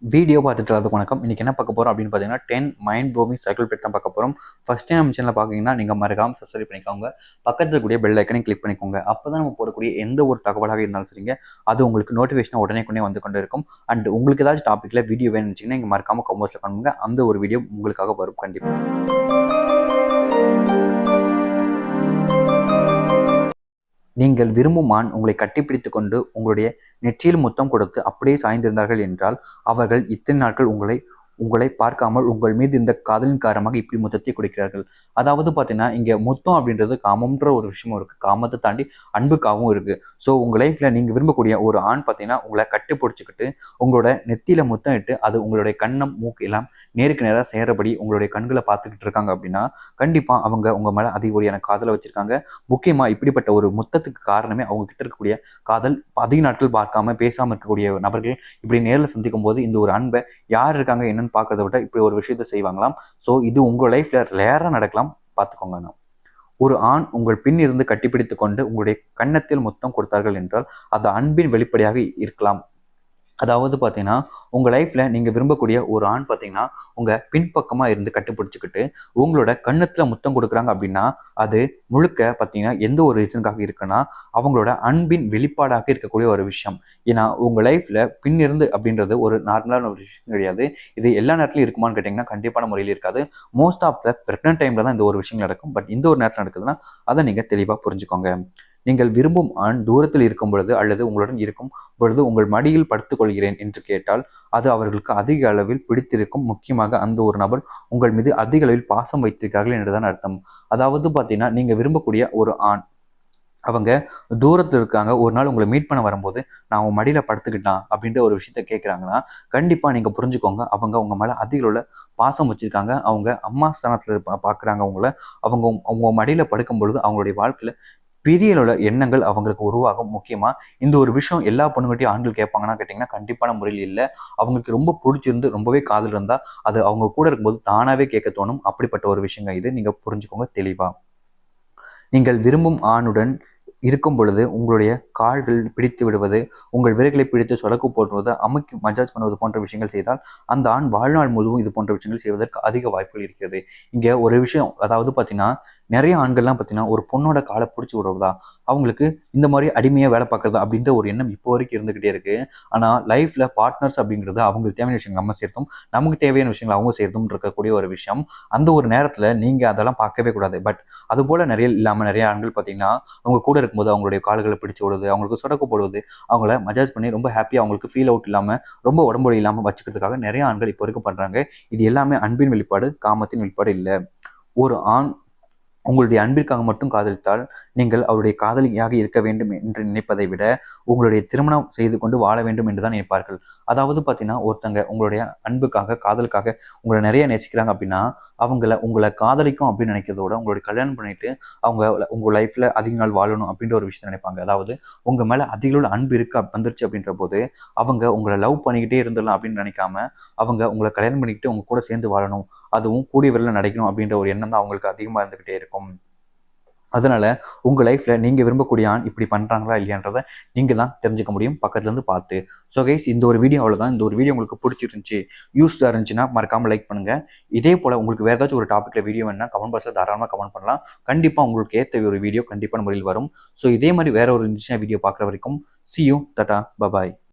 Video பார்த்துட்டு வரதுக்கு வணக்கம். இன்றைக்கி என்ன பார்க்க போகிறோம் அப்படின்னு பார்த்தீங்கன்னா 10 மைண்ட் ப்ளோவிங் சைக்கிள் பெட் தான் பார்க்க போகிறோம். ஃபஸ்ட் டைம் நம்ம சேனலில் பார்க்குறீங்கன்னா நீங்கள் மறக்காமல் சப்ஸ்கிரைப் பண்ணிக்கோங்க. பக்கத்தில் இருக்கக்கூடிய பெல் ஐக்கனையும் கிளிக் பண்ணிக்கோங்க. அப்போ தான் நம்ம போடக்கூடிய எந்த ஒரு தகவலாக இருந்தாலும் சரிங்க, அது உங்களுக்கு நோட்டிஃபிகேஷன் உடனே வந்து கொண்டு இருக்கும். அண்ட் உங்களுக்கு ஏதாச்சும் டாப்பிக்கில் வீடியோ வேணும்னு வச்சிங்கன்னா நீங்கள் மறக்காமல் கமெண்ட்ஸில் பண்ணுங்க. அந்த ஒரு வீடியோ உங்களுக்காக வரும் கண்டிப்பாக. நீங்கள் விரும்பும் ஆண் உங்களை கட்டிப்பிடித்துக் கொண்டு உங்களுடைய நெற்றியில் முத்தம் கொடுத்து அப்படியே சாய்ந்திருந்தார்கள் என்றால் அவர்கள் இத்தனை நாட்கள் உங்களை பார்க்காமல் உங்கள் மீது இந்த காதலின் காரணமாக இப்படி முத்தத்தை கொடுக்கிறார்கள். அதாவது பார்த்தீங்கன்னா இங்கே முத்தம் அப்படின்றது காமம்ன்ற ஒரு விஷயமும் இருக்குது. காமத்தை தாண்டி அன்புக்காகவும் இருக்குது. ஸோ உங்கள் லைஃப்பில் நீங்கள் விரும்பக்கூடிய ஒரு ஆண் பார்த்தீங்கன்னா உங்களை கட்டி பிடிச்சிக்கிட்டு உங்களோட நெத்தியில் முத்தம் இட்டு அது உங்களுடைய கண்ணம் மூக்கு எல்லாம் நேருக்கு நேராக சேரபடி உங்களுடைய கண்களை பார்த்துக்கிட்டு இருக்காங்க அப்படின்னா கண்டிப்பாக அவங்க உங்கள் மேலே அதிகப்படியான காதலை வச்சுருக்காங்க. முக்கியமாக இப்படிப்பட்ட ஒரு முத்தத்துக்கு காரணமே அவங்க கிட்ட இருக்கக்கூடிய காதல். அதிக நாட்கள் பார்க்காம பேசாமல் இருக்கக்கூடிய நபர்கள் இப்படி நேரில் சந்திக்கும் போது இந்த ஒரு அன்பை யார் இருக்காங்க என்னன்னு பார்க்கறத விட இப்படி ஒரு விஷயத்த செய்வாங்களாம். ஸோ இது உங்கள் லைஃப்ல ரேராக நடக்கலாம், பார்த்துக்கோங்க. ஒரு ஆண் உங்கள் பின் இருந்து கட்டிப்பிடித்து கொண்டு உங்களுடைய கன்னத்தில் முத்தம் கொடுத்தார்கள் என்றால் அது அன்பின் வெளிப்படையாக இருக்கலாம். அதாவது பார்த்தீங்கன்னா உங்கள் லைஃப்பில் நீங்கள் விரும்பக்கூடிய ஒரு ஆண் பார்த்தீங்கன்னா உங்கள் பின்பக்கமாக இருந்து கட்டுப்பிடிச்சிக்கிட்டு உங்களோட கன்னத்தில் முத்தம் கொடுக்குறாங்க அப்படின்னா அது முழுக்க பார்த்தீங்கன்னா எந்த ஒரு ரீசனுக்காக இருக்குன்னா அவங்களோட அன்பின் வெளிப்பாடாக இருக்கக்கூடிய ஒரு விஷயம். ஏன்னா உங்கள் லைஃப்பில் பின்னிருந்து அப்படின்றது ஒரு நார்மலான ஒரு விஷயம் கிடையாது. இது எல்லா நேரத்துலையும் இருக்குமான்னு கேட்டிங்கன்னா கண்டிப்பான முறையில் இருக்காது. மோஸ்ட் ஆஃப் த ப்ரெக்னென்ட் டைமில் தான் இந்த ஒரு விஷயம் நடக்கும். பட் இந்த ஒரு நேரத்தில் நடக்குதுன்னா அதை நீங்கள் தெளிவாக புரிஞ்சுக்கோங்க. நீங்கள் விரும்பும் ஆண் தூரத்தில் இருக்கும் பொழுது அல்லது உங்களுடன் இருக்கும் பொழுது உங்கள் மடியில் படுத்துக் கொள்கிறேன் என்று கேட்டால் அது அவர்களுக்கு அதிக அளவில் பிடித்திருக்கும். முக்கியமாக அந்த ஒரு நபர் உங்கள் மீது அதிக அளவில் பாசம் வைத்திருக்கிறார்கள் என்றுதான் அர்த்தம். அதாவது பார்த்தீங்கன்னா நீங்க விரும்பக்கூடிய ஒரு ஆண் அவங்க தூரத்தில் இருக்காங்க, ஒரு நாள் உங்களை மீட் பண்ண வரும்போது நான் உன் மடியில் படுத்துக்கிட்டான் அப்படின்ற ஒரு விஷயத்த கேட்குறாங்கன்னா கண்டிப்பாக நீங்கள் புரிஞ்சுக்கோங்க அவங்க உங்க மேலே அதிக உள்ள பாசம் வச்சுருக்காங்க. அவங்க அம்மா ஸ்தானத்தில் பார்க்குறாங்க அவங்கள. அவங்க மடியில் படுக்கும் பொழுது அவங்களுடைய வாழ்க்கையில் பெரிய எண்ணங்கள் அவங்களுக்கு உருவாகும். முக்கியமா இந்த ஒரு விஷயம் எல்லா பொண்ணுகிட்டையும் ஆண்கள் கேட்பாங்கன்னா கேட்டிங்கன்னா கண்டிப்பான முறையில் இல்லை. அவங்களுக்கு ரொம்ப பிடிச்சிருந்து ரொம்பவே காதல் இருந்தால் அது அவங்க கூட இருக்கும்போது தானாகவே கேட்க தோணும். அப்படிப்பட்ட ஒரு விஷயங்க இது, நீங்கள் புரிஞ்சுக்கோங்க தெளிவாக. நீங்கள் விரும்பும் ஆணுடன் இருக்கும் பொழுது உங்களுடைய கால்கள் பிடித்து விடுவது, உங்கள் விரல்களை பிடித்து சொடக்கு போடுவது, அமுக்கி மஜாஜ் பண்ணுவது போன்ற விஷயங்கள் செய்தால் அந்த ஆண் வாழ்நாள் முழுவதும் இது போன்ற விஷயங்கள் செய்வதற்கு அதிக வாய்ப்புகள் இருக்கிறது. இங்கே ஒரு விஷயம், அதாவது பார்த்தீங்கன்னா நிறைய ஆண்கள்லாம் பார்த்தீங்கன்னா ஒரு பொண்ணோட காலை பிடிச்சி விடுறதா, அவங்களுக்கு இந்த மாதிரி அடிமையாக வேலை பார்க்குறதா அப்படின்ற ஒரு எண்ணம் இப்போ வரைக்கும் இருந்துகிட்டே இருக்கு. ஆனால் லைஃப்ல பார்ட்னர்ஸ் அப்படிங்கிறது அவங்களுக்கு தேவையான விஷயங்கள் நம்ம சேர்த்தும், நமக்கு தேவையான விஷயங்கள் அவங்க சேர்த்தும் இருக்கக்கூடிய ஒரு விஷயம். அந்த ஒரு நேரத்தில் நீங்கள் அதெல்லாம் பார்க்கவே கூடாது. பட் அதுபோல் நிறைய இல்லாமல் நிறைய ஆண்கள் பார்த்தீங்கன்னா அவங்க கூட இருக்கும்போது அவங்களுடைய கால்களை பிடிச்சு விடுவது, அவங்களுக்கு சொடக்கு போடுவது, அவங்கள மஜாஜ் பண்ணி ரொம்ப ஹாப்பியாக அவங்களுக்கு ஃபீல் அவுட் இல்லாமல் ரொம்ப உடம்புடி இல்லாமல் வச்சுக்கிறதுக்காக நிறைய ஆண்கள் இப்போ வரைக்கும் பண்ணுறாங்க. இது எல்லாமே அன்பின் வெளிப்பாடு, காமத்தின் வெளிப்பாடு இல்லை. ஒரு ஆண் உங்களுடைய அன்பிற்காக மட்டும் காதலித்தால் நீங்கள் அவருடைய காதலியாக இருக்க வேண்டும் என்று நினைப்பதை விட உங்களுடைய திருமணம் செய்து கொண்டு வாழ வேண்டும் என்று தான் நினைப்பார்கள். அதாவது பார்த்தீங்கன்னா ஒருத்தங்க உங்களுடைய அன்புக்காக காதலுக்காக உங்களை நிறைய நேசிக்கிறாங்க அப்படின்னா உங்களை காதலிக்கும் அப்படின்னு நினைக்கிறதோட உங்களுடைய கல்யாணம் பண்ணிட்டு அவங்க உங்கள் லைஃப்பில் அதிக நாள் வாழணும் அப்படின்ற ஒரு விஷயத்தை நினைப்பாங்க. அதாவது உங்கள் மேலே அதிக அன்பு இருக்கு வந்துருச்சு அப்படின்ற போது அவங்க உங்களை லவ் பண்ணிக்கிட்டே இருந்துடலாம் அப்படின்னு நினைக்காம அவங்க உங்களை கல்யாணம் பண்ணிக்கிட்டு உங்க கூட சேர்ந்து வாழணும், அதுவும் கூடிய விரைவில் நடக்கணும் அப்படின்ற ஒரு எண்ணம் தான் அவங்களுக்கு அதிகமாக இருந்துகிட்டே இருக்கும். அதனால உங்கள் லைஃப்பில் நீங்கள் விரும்பக்கூடிய ஆண் இப்படி பண்ணுறாங்களா இல்லையான்றதை நீங்கள் தான் தெரிஞ்சுக்க முடியும் பக்கத்துலேருந்து பார்த்து. ஸோ கைஸ், இந்த ஒரு வீடியோ அவ்வளோதான். இந்த ஒரு வீடியோ உங்களுக்கு பிடிச்சிருந்துச்சி, யூஸ்ஃபுல்லாக இருந்துச்சுன்னா மறக்காமல் லைக் பண்ணுங்கள். இதே போல் உங்களுக்கு வேறு ஏதாச்சும் ஒரு டாப்பிக்கில் வீடியோ வேணுன்னா கமெண்ட் பாக்ஸில் தாராளமாக கமெண்ட் பண்ணலாம். கண்டிப்பாக உங்களுக்கு ஏற்ற ஒரு வீடியோ கண்டிப்பான முறையில் வரும். ஸோ இதே மாதிரி வேறு ஒரு இருந்துச்சுன்னா வீடியோ பார்க்குற வரைக்கும் see you, tata, bye bye.